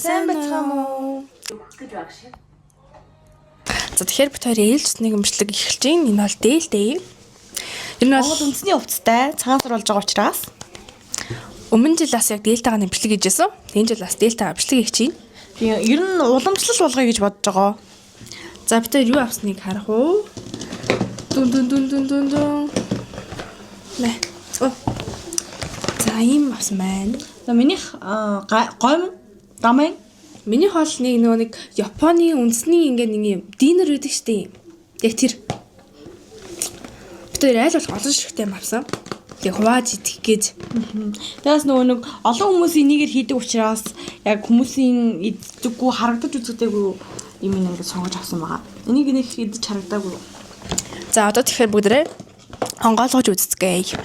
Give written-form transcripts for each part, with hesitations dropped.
сайн байцгаана уу? За тэгэхээр бид хоёр ээлжснийг өмчлөг эхэлж байна. Энэ бол дээлтэй. Энэ бол Монгол үндэсний хувцастай цагаан сар болж байгаа учраас өмнө жилээс яг дээлтайгаа нэмжлэг хийжсэн. Энэ жил бас дээлтайгаа бичлэг хийж байна. би ер нь уламжлал болгоё гэж бодож байгаа. За бид хоёр юу авсныг харах уу? Дүн. Нэ. За ийм авсан байна. За минийх гом дамын Миний хоол нэг Японы үндэсний нэг юм динер байдаг штеп. Яг тэр. Би тэр айл болох олон ширхтэй юм авсан. Тэгээ хувааж идэх гэж. Тэгээс нэг олон хүмүүс энийгээр хийдэг учраас яг хүмүүсийн иддэггүй харагдаж үзэгдээгүй юм ингээд сонгож авсан байгаа. Энийг нэг идэж харагдаагүй. За одоо тэгэхээр бүгдээрээ хонгоолгож үзцгээе.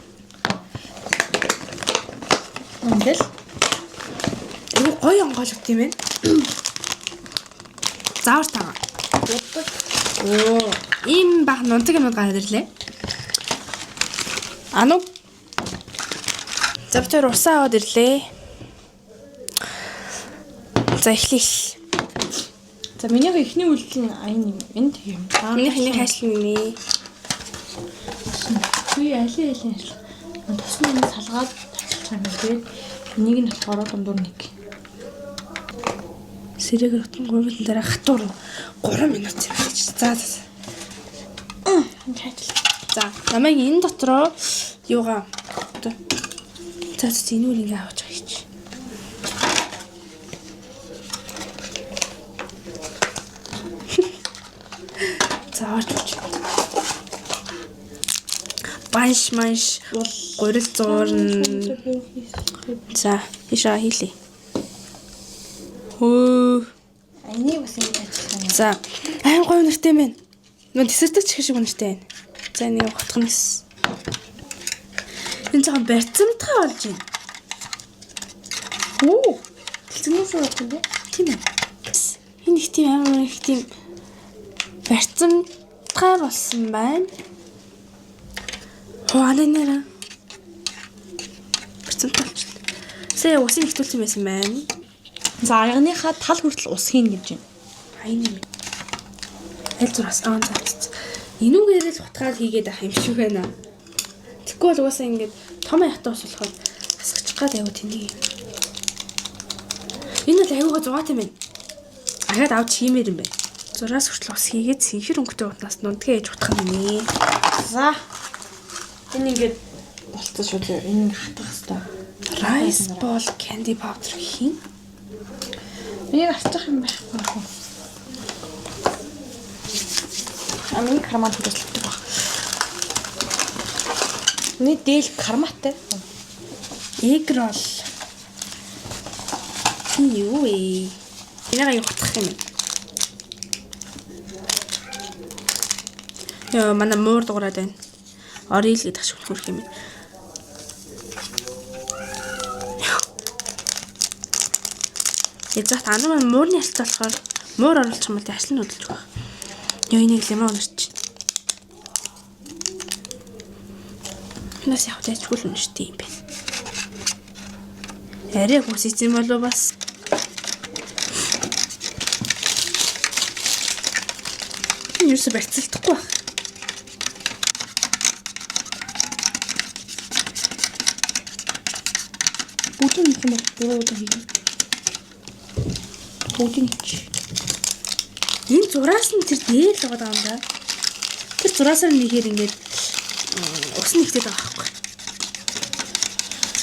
Ингээл Айгу гоё хонгоолгот юм байна. Заавар таа. Оо, ийм бах нунтаг юм гараад ирлээ. Ану. Завтар усаа аваад ирлээ. За эхлэе. за минийх эхний үйлдэл аян юм. Энд юм. Миний хайшлын нэ. Би аль тосны нэг салгаад тавьчих юм тэгээд энийг нь болохоор дундуур нэг Сэрэг рутан гурван дараа хатуур 3 минут юм гэж. За. За, намайг энэ дотроо юугаа за энэ үл ингээ авч байгаа чи. За орч. Банш гурил зуурн. За, ишаа хийлээ. Хөө. энийг бас ингэж ажиллах юм. За, айн гоё нэртэй мэн. Нөө тэсэрдэг чих шиг үнэртэй байна. За, нэг хотхноос. Энэ жоохон барьцамтай болж байна. Оо. Тэлцэнээс болж байна. Тийм ээ. Энэ их тийм амар их тийм барьцамтай болсон байна. Хоолой нэрэ. Барьцамтай болчихлоо. Сая усын ихтүүлсэн байсан байна. За аяныхаа тал хүртэл ус хийн гэж байна. Айн юм. Аль зураас за. Энүүгээрээ л утгаар хийгээд ах юм шиг байна. Тэгвэл угаасаа ингээд том ятаа ус болохоор хасгачих гад аяа тэнийг. Энэ л аягаа зугаат юм байна. Ахаад авч хиймээр юм байна. Зураас хүртэл ус хийгээд синхэр өнгөтэй утнаас нундгээ ээж утах юм нэ. За. Энэ ингээд болцсон шүү дээ. Энэ хатах хэвээр. Rice ball candy powder хийн. Энийг авчих юм байхгүй. Амин карман төсөлтөг баг. Нэг дээл карматай. Egg roll. Юу ээ. Энийг аюу хатах юм. Яа, манай муур дуурайд байна. Орил гэдэг шиг хөрх юм. Эцэгт анаа муурны ялц болохоор муур оруулах юм бол ашлан хөдөлж байгаа. Ёо энийг лимон унарч. Нас явах тэжгүй л үнэштэй юм байна. Арай хүс эзэн болов бас. Энэ юусе барьцалдахгүй байна. Бүгд нэг юм дөрөв хийх. Бүгд Энэ зураас нь тэр дээр л байгаа юм да. Тэр зураасаар нэхээр ингээд ус нэгтэй байгаа байхгүй.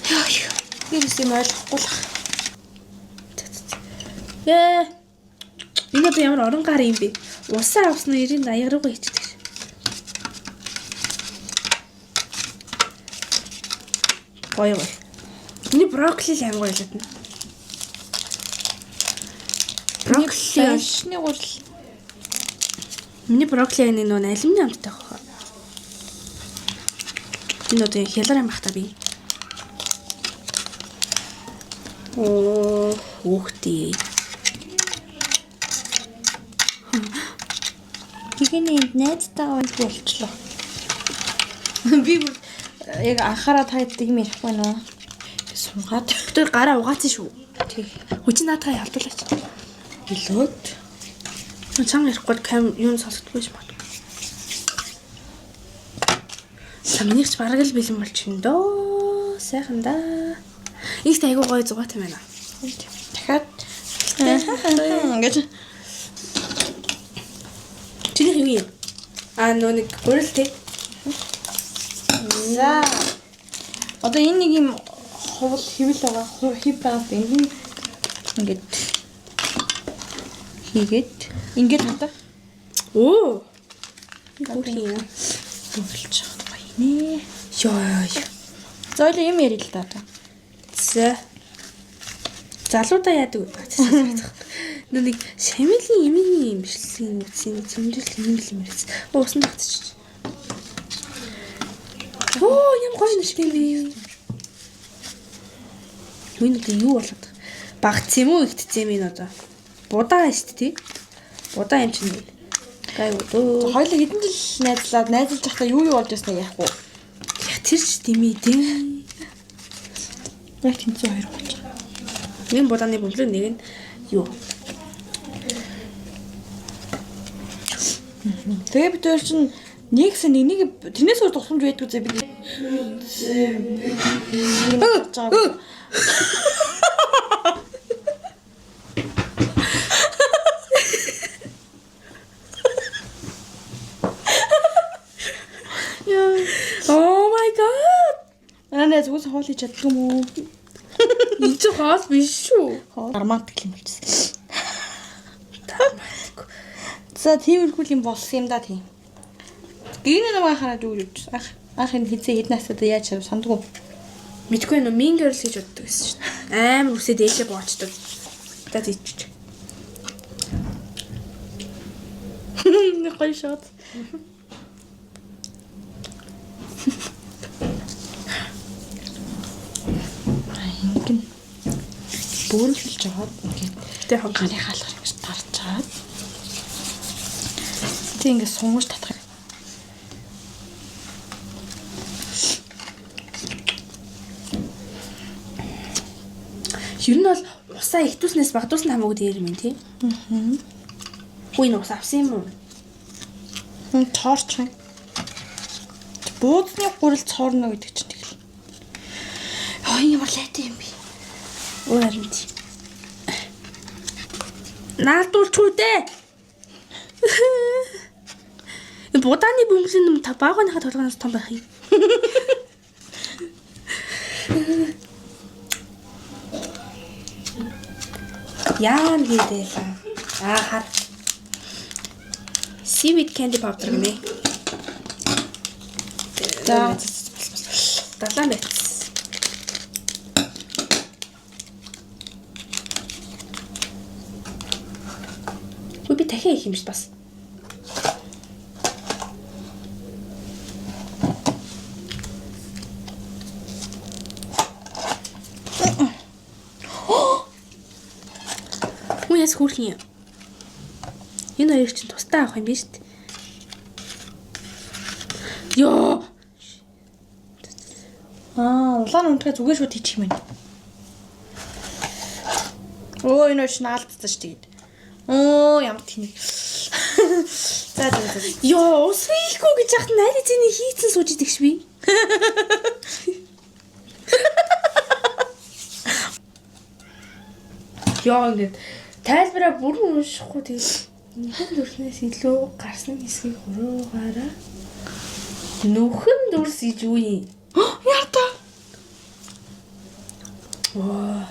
Яа. Гэрээс юм ойлгохгүй л. Яа. Энэ одоо ямар орон гар юм бэ? Усаа авснаа 90-80 руугаа ичдэг. Гоё. Энэ брокколи л амар гоё лээ. Брокколи Ашны гурал. Миний брокколи энэ нөө алюминий амттай байгаа. Энэ одоо хялаар амхтаа би. Оо, ухти. Тэгний найзтайгаа болчихлоо. Би яг анхаарал хайдаг юм ярихгүй нөө. Сунгаад Тэр гараа угаацсан шүү. Окей. Хүчин наадгаа ялдуулаач. Илүүд. Чанга ярихгүй кам юу сонсдоггүй юм байна. Самнийгч бараг л бэлэн болчихно доо. Сайхан да. Их айгуу гоё зугаатай байна. Дахиад ингэж Чиний юу юм? Нөө нэг гурил тий. за. Одоо энэ нэг юм ховл хэвэл байгаа. Хив байгаа. Энэ ингэж хийгээд ингэж хата. Оо. Гүр хийе. Хөвлөж байгаа нэ. Ёо. Зойл юм ярил л да. За. Залуудаа яадаг вэ? Нөө нэг шамилийн имийн юм бишлэгийн үсийн зөндөл юм л юм яриц. Уусан татчих. Оо, юм гоё нэг юм бэ. Юу болоод багц юм уу ихтцээ минь одоо. Будаа шүү дээ тий. Будаа юм чинь. Гай уу. Хоёул хэдэн жил найзлаад найзалж байхдаа юу болж яснаа яахгүй. Тэр ч димээ дээ. Яг тэнцээ хоёр болж байгаа. Нэг будааны бөмбөлөг нэг нь юу? Тэгээ бид өөр чинь нэгсэн нэг тэрнээс өөр тусламж байдгүй зэ бид. Oh my god. Анаа зүгээс хоол хийж чаддаг юм уу? Энэ ч хоол биш шүү. Драматик юм хэлсэн. За тиймэрхүү юм болсон юм да тийм. Гэрний намайг хараад юу гэж ах энэ хизээ хэдэн настай яаж чав сандгүй. Мэдгүй нөө Mean Girls гэж боддог байсан шүү дээ. Амар үсээ дээшээ боочдөг. За тийч. Нэг гоё шот. Ингэн бөөрөлж жагаад ингээд Тэ хог. ганы хаалгаар ингэж тарч чаад. Тэг ингээд сунгаж татах. Ер нь бол усаа ихтүүснээс багдуулсан хамаагүй дээр юм тий. Хүй ус авсан юм уу? Торч. Буудны гурил цоорно гэдэг чинь тэгэл. Яа юм лайтай юм би. Өөр харин тий. Наалдуулчихгүй дээ. Энэ будааны бөмбөлийн та бааганыхаа толгоноос том байх юм. Яан гэдэг л. Хар. Seaweed candy powder гэнэ. За Далайн байц. Би дахиад их юм шиг бас. Яс хүрхэн юм. Энэ хоёр чинь тустай авах юм биш үү? Йоо. Улаан унтгаа зүгээр шууд хийчих юм байна. Оо энэ ч наалдсан шүү дээ. Оо ямар тэнэг. За. Йоо, ус хийхгүй гэж яхад найз эзэний хийцэн сууж идэгш би. Йоо ингээд тайлбараа бүрэн уншихгүй тэгэл нөхөн дүрснээс илүү гарсан хэсгийг хуруугаараа нөхөн дүрс гэж юу юм? Яарта. Оо.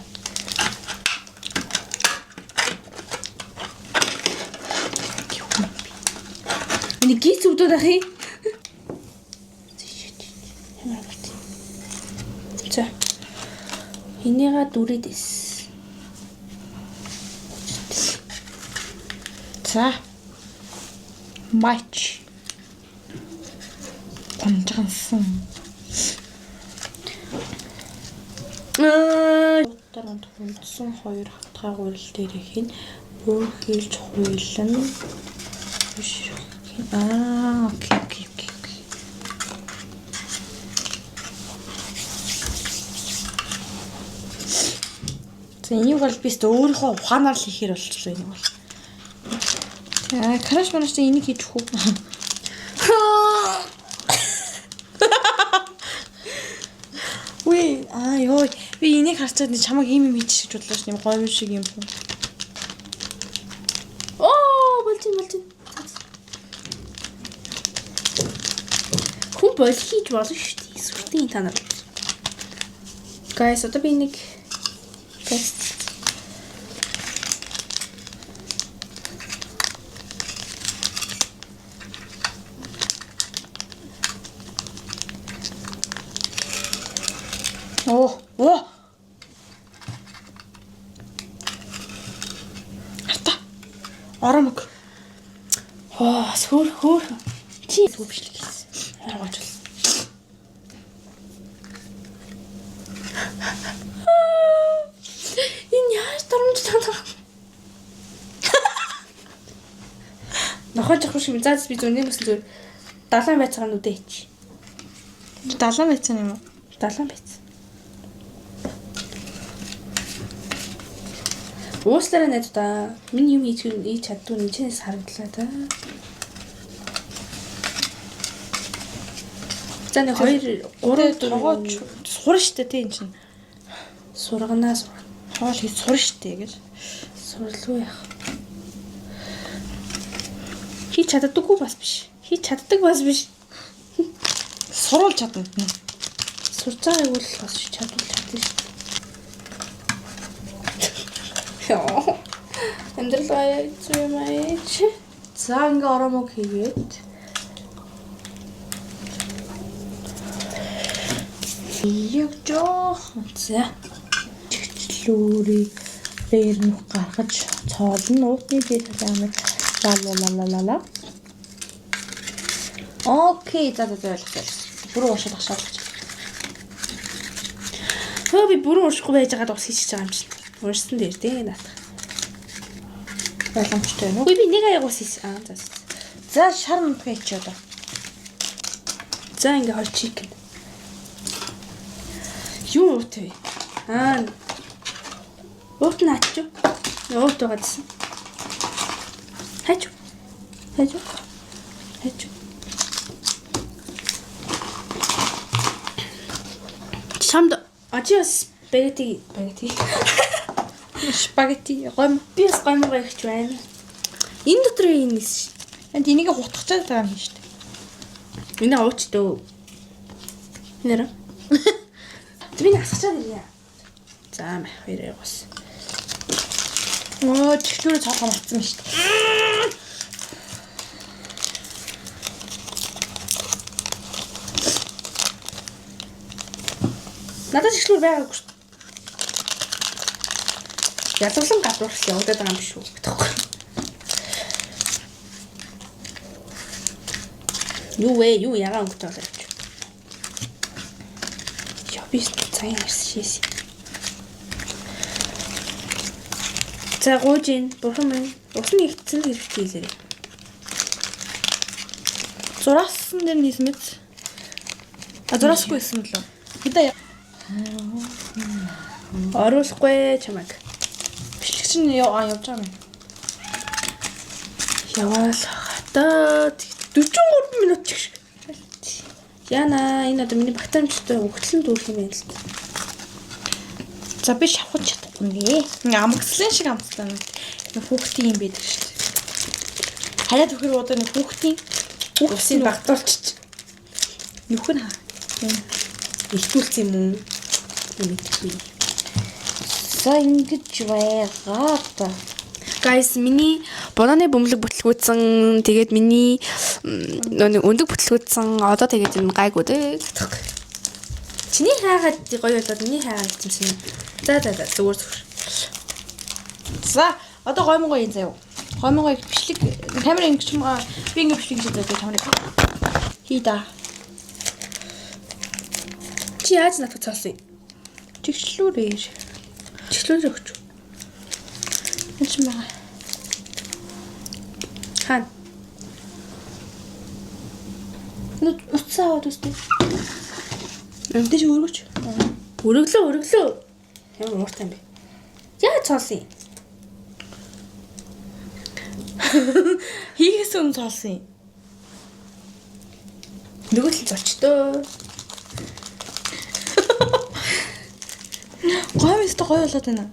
Нэг гиз өвдөд ах юм. За. Энийга дүрэдэс. За. Матч. Гонжгансан. Таранд хүндсэн хоёр хатгай гурил дээр хийн бүр хийлж хуйлан. Окей. За энийг бол би өөрийнхөө ухаанаар л хийхээр болчихлоо энийг бол. За краш манаш та энийг хийж өгөх үү? Үе ёо би энийг харцаад чамайг ийм юм хийчих гэж бодлоо ш юм гоё юм шиг юм. Болчин. Хүн бол хийж болно шүү дээ. Сүртийн та нар. Guys, одоо би нэг тест. Харта. Оромог. Хөөр. Чи зүвшлэг хийсэн. Хараач. Энэ яаж дарамж таа. Нохож явах шиг заас би зүүн нэмсэн зүгээр 70 байцгаа нүдэ хийч. 70 байцсан юм уу? 70 байц. Ууслаараа найд та миний юм хийж чаддгүй нь чинээс харагдлаа та. За нэг 2 3 рогооч сурна штэ тий эн чинь. Сурганаа хоол хийж сурна штэ гэж. сурлуу яах. Хийж чаддаггүй бас биш. Хийж чаддаг бас биш. Суруулж чадна. Сурж байгааг бол бас чадвал чадна шүү дээ. Яа. Эндэрлээ зүймээч. За ингээ оромог хийгээд Ягжоо. За. Чигчлүүрийг бээр нүх гаргаж цоолно уутны дээр хамаг лалалалала. окей за ойлгосон. Бүрэн уушаад агшаалгач. Би бүрэн уушгүй байж байгаад ус хийчихэж байгаа юм чинь. Уурсан дээр дээ наатах. Боломжтой юм уу? Би нэг аяг ус хийсэн. За шар мунтгаа хийчих одоо. За ингээ хол чикен. Юу вэ? Уут наач. Уут байгаадсэн. Хайч. Чамд ажиас спагетти. Спагетти гом Би бас гомгоо ихч байна. Энэ дотор юу нэс? энд энийг хутгачаад байгаа юм шүү дээ. Энэ уучдөө. Нэр. Би насгачаад ирье. За мэ хоёроо бас. Чихлүүрээ цаахаа марцсан шүү дээ. Надад чихлүүр байгаагүй шүү. Ядглан гадуурх явагдаад байгаа юм биш үү? Гэхгүй. Юу ягаан өнгөтэй болоо явж. Би цагаан ирсэн. За гоожин бурхан минь усны ихтсэн хэрэгтэй хэлээрэй. Зураасан дээр нийс мэд. Зураасгүй байсан мөлөө. Хэдэ Оруулахгүй чамаг. бичлэгч нь явж байгаа юм. Яваал хата 43 минут ч шиг. Яна энэ одоо миний багтаамжтай өгтлэн дүүрх юм байна л. За би шавхаж чадахгүй нэ. Ингээ амгцлын шиг амцлаа. Нэг хүүхдийн юм байдаг шүү дээ. Хаяа төхөр удаа нэг хүүхдийн Усын багтуулчих. нөхөр хаа. Илтүүлсэн юм уу? Мэдгүй. За ингэж байгаад. Guys, миний бананы бөмбөлөг бүтлгүүцэн тэгээд миний өндөг бүтлгүүцэн одоо тэгээд энэ гайгүй дээ. Чиний хаагаад гоё болоод миний хаагаад хийсэн юм. За зүгээр. За одоо гомгоо юм заяа. Гомгоо бичлэг камера ингэж юм аа би ингэ бичлэг хийж байгаа камерыг хий да. Чи яаж надад цаасан юм? Чигчлүүрээ өгч. энэ ч маа. Хан. Уцаа өдөөстэй. Эндэж өргөж. Өргөлөө. Ямар ууртай юм бэ? цоолсон. Хийгээс өмнө цоолсон юм. Нөгөө л зочдоо. Гоё мэт гоё болоод байна.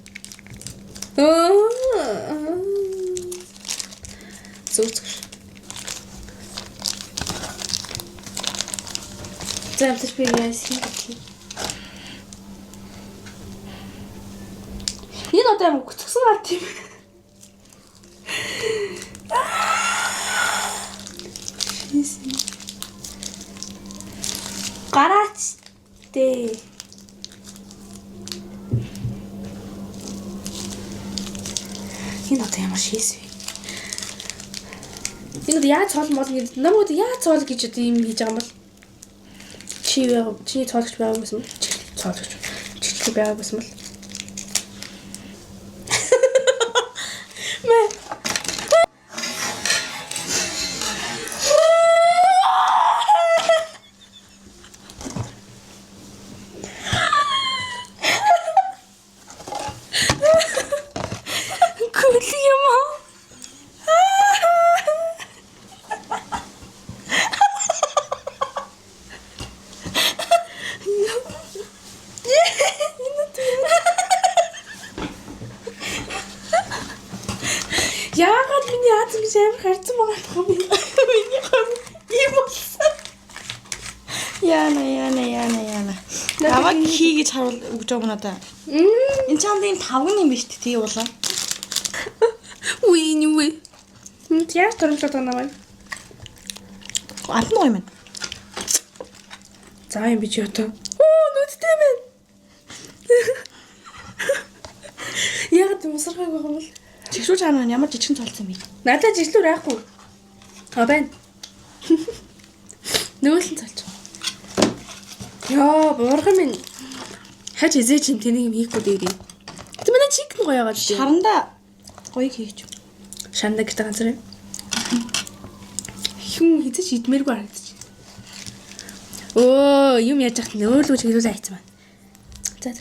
Зүгч. Замтэр би яасан юм. Энэ одоо юм гүцгсэн гал тийм. Гараач дээ. Энэ одоо ямар шийс вэ? Энэ яаж цоолмол гэж намайг яаж цоол гэж одоо юм хийж байгаа юм бол чи цоолгч байгаа гэсэн мэл цоолгч чиглэл байгаа гэсэн мэл мэ яагаад миний аз гэж амар харцсан байгаа юм бэ? Миний хам ийм болсон. Яна. Аваа хий гэж харуул өгч байгаа юм надаа. Энэ чамд энэ 5 юм биш тий уулаа. Үгүй. Яаш төрөлөд байгаа намайг. Алтан гоё юм. За юм би ч ята. Нүдтэй мэн. Яг тусархаг байгаа юм бол. Чигшүү чанаа ямар жижигэн цолцсон бэ? Надад жиглүүр айхгүй. Байна. Нөөлөн цолч. Яа, буурхан минь. Хаж изээ чин тэнийг юм хийхгүй дээрээ. Тэ манай чикэн гоё яагаад тий. Шаранда гоё хийчих. Шаранда гэдэг ганцаар юм. Хүн хизэж идмээргүй харагдчих. Юм яаж яхад нөөлгөө чиглүүлээ хайцсан байна. За.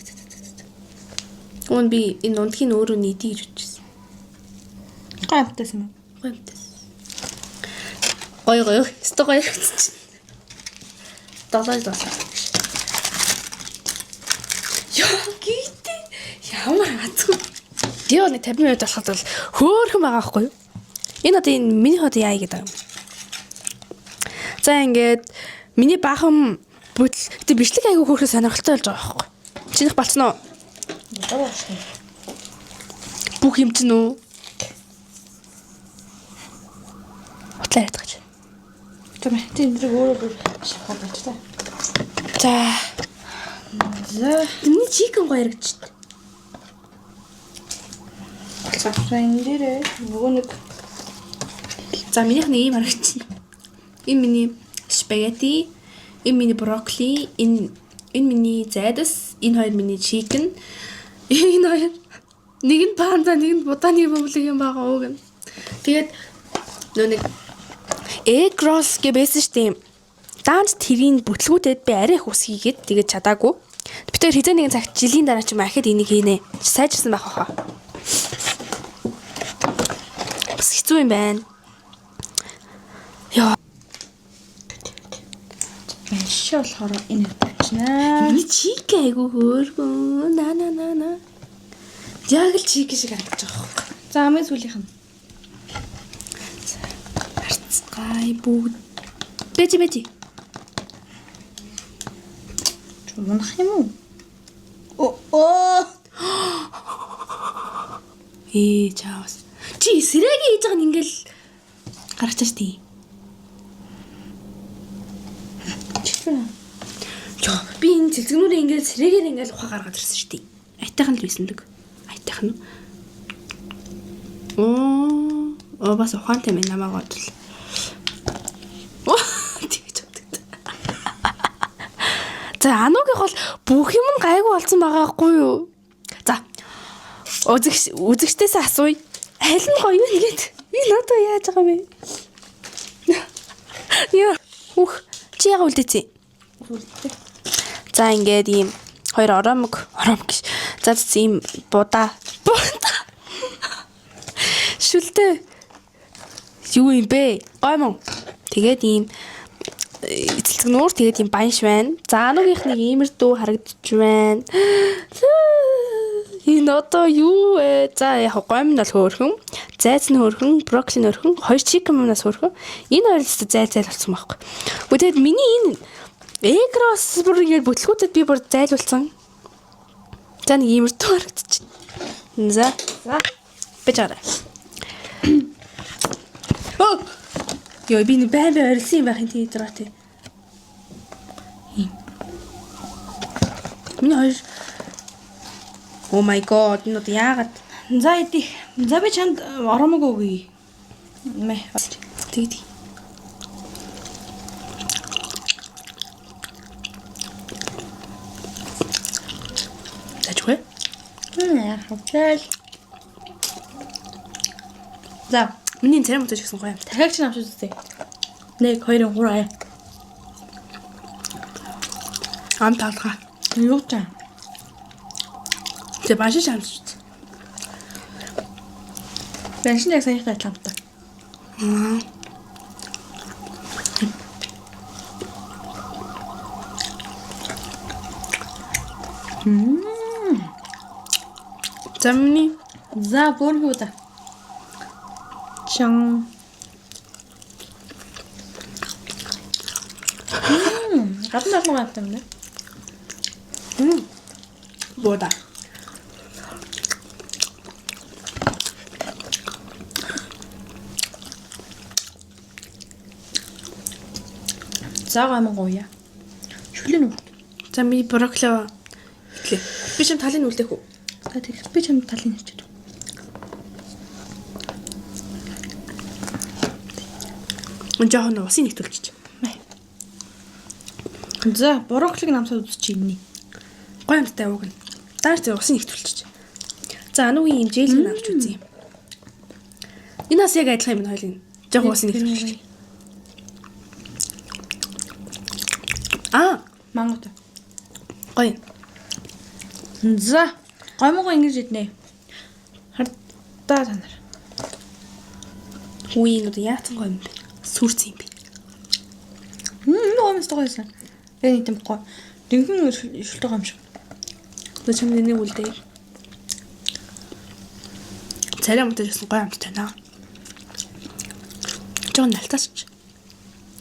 Уун би энэ унтхийн өөрөө нийтий гэж бодчихсон. Гайвтайсан юм. Гоё. Өстө гоё гэсэн. Долоо. Яа, гítээ. Ямар азгүй. Яа, нэг 50 минут болоход бол хөөхөн байгаа байхгүй юу? Энэ одоо энэ миний хот яа гэдэг юм. За ингээд миний баахан бүтэл гэтээ бичлэг айгүй хөөхөн сонирхолтой болж байгаа байхгүй. Чинийх болцсон уу? Болцсон. Бүх юм чинь үү? Утлаа ярьдаг гэж. Тэмээ. Тэнд өөрөө шахаад байж та. За. Миний чикэн гоё яригч. За энэ дээрээ нөгөө нэг За минийх нэг юм харагч. Энэ миний спагетти, энэ миний брокколи, энэ миний зайдас, энэ хоёр миний чикэн. Энэ хоёр нэг нь панда, нэг нь будааны бөмбөлөг юм байгаа уу гэн. Тэгээд нөө нэг egg rolls гэ байсан штеп. Даанч тэрийн бүтлгүүтэд би арай их ус хийгээд тэгээд чадаагүй. Би тэр хизээ нэгэн цагт жилийн дараа ч юм ахад энийг хийнэ. Сайжирсан байх хаа. Бас хэцүү юм байна. Яа. Маш болохоор энэ тавьчихнаа. Миний чик айгу хөөргөө. На. Яг л чик шиг харагдаж байгаа юм. За амын сүлийнх нь. Харцгай бүгд. Бэжи. Унах юм уу? Чаавс. Чи сэрэгийн хийж байгаа нь ингээл гаргачаач тий. Яа, би энэ цэцгнүүрээ ингээл сэрэгээр ингээл ухаа гаргаад ирсэн шүү дээ. Айтайхан л бийсэн дэг. Айтайхан уу? Бас ухаантай мэн намайг бодвол. Тэгж боддог. За ануугийн бол бүх юм нь гайгүй болсон байгаа хгүй юу? За. Үзэгчдээс асууя. Аль нь гоё нэгэд? Энэ одоо яаж байгаа вэ? Яа, чи яга үлдээцээ. За ингээд ийм 2 оромог гэж. За ийм будаа. Шүлтэй. Юу юм бэ? Гой мөн. Тэгээд ийм эцэлцэг нуур тэгээд ийм банш байна. За ануугийнх нэг иймэрдүү харагдаж байна. Энэ одоо юу вэ? За яг гой мөн бол хөөрхөн. Зайц нь хөөрхөн, брокколи нь хөөрхөн, 2 чикен мунаас хөөрхөн. Энэ хоёр л зайл болсон байхгүй. Гэхдээ тэгээд миний энэ Эгрос бүр ингэ бүтлгүүтэд би бүр зайлуулсан. За нэг иймэрдүү харагдчих. За. Бэжаарай. Йоо би нэг байн ойрлсон юм байх юм тий дraa тий. Миний хоёр. Oh my god, энэ одоо яагаад? За иди. За би чанд оромог өгье. Мэ. Тэгdi. Тэжгүй? Хоцол. За, миний царай мөтөж гэсэн гоё юм. дахиад чи авч үзье. 1 2 3 Ам таалгаа. юу ч юм. Тэ башиж амж. Бэншин яг саяхан талбартай. Замни. За бүргүү да. Чан. Гадна алгаа автай юм. Бода. За гамаг гоёя. Шүлэн үү? За ми брокколи. Би ч талын үлдээх үү? За тэгэх би чамд талын ирчээд. Жохон усын нэгтүүлчих. За брокколиг намсаад үзчихье. Гоё амттай уг нь. Даар зэ усын нэгтүүлчих. За ануугийн юм жээл нь авч үзье. Энэ бас яг адилхан юм хоёлын. Жохон усын нэгтүүлчих. Мангот. Гоё. За гомго ингэж иднэ. Хардаа танаар. Үгүй энэ яатсан гоё юм бэ? Сүрц юм бэ. Нуумс тохойсон. Энэ тийм гоо. Динхэн шүлтэй юм шиг. За чам нэг үлдээ. Царай мөтөж гэсэн гоё амттай наа. Жон налтаач.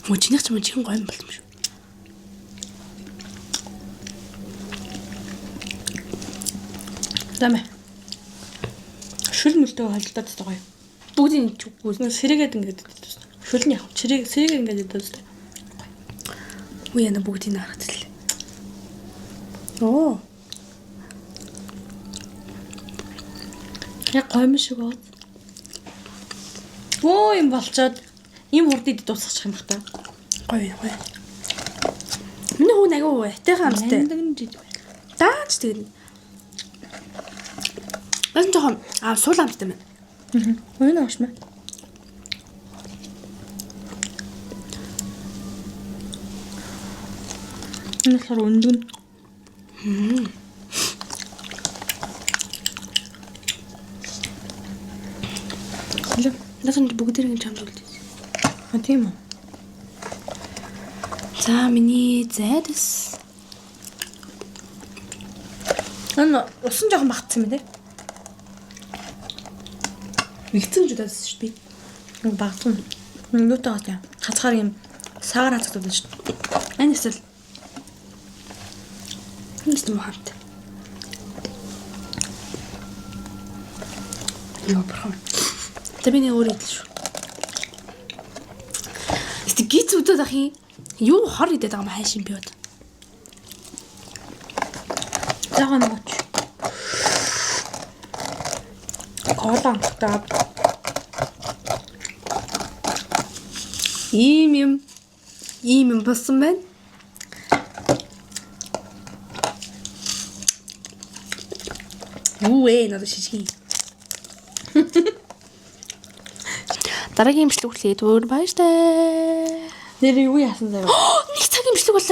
Мөчнийх ч мөн чихэн гоё юм болтом шүү. Замэ. Шүл мөлтөө холдоод байгаа юм. Бүгдийн үгүй. Сэрээгээд ингээд идэж байна. Шүл нь яг сэрээгээд ингээд идэж байна. Үе яна бүгдийг хараад л. Оо. Яг гойм шиг бод. Оо юм болчоод ийм хурдыг дуусгачих юм бах та. Гоё. Миний хүн агуу айтайхан амттай. Даач тэгээд. Бас жоохон суул амттай байна. Хөөе наашмаа. Энэ хар өндөн. Ласан бүгдэрийн чамд үлдээ. Тийм үү. За миний зайдас. Энэ усан жоохон багтсан юм тий. Мэгцэн жудаас шүү би. Нэг багтсан. Юутай гот юм. Хацгаар юм саагаар хацагдаад байна шүү. Энэ эсвэл юм хамт. Яа брахам. Тэбиний өөр идэл шүү. Исти гиз үдээд ах юм. Юу хор идээд байгаа юм хайшин би бод. Загаа нөгөөч. Кола амтаа. Ийм юм болсон байна. Үе надад шишгий. Дараагийн имжлэг хүлээд өөр баяртай. Нэр юу яасан заяа? Нэг цаг имжлэг боллоо.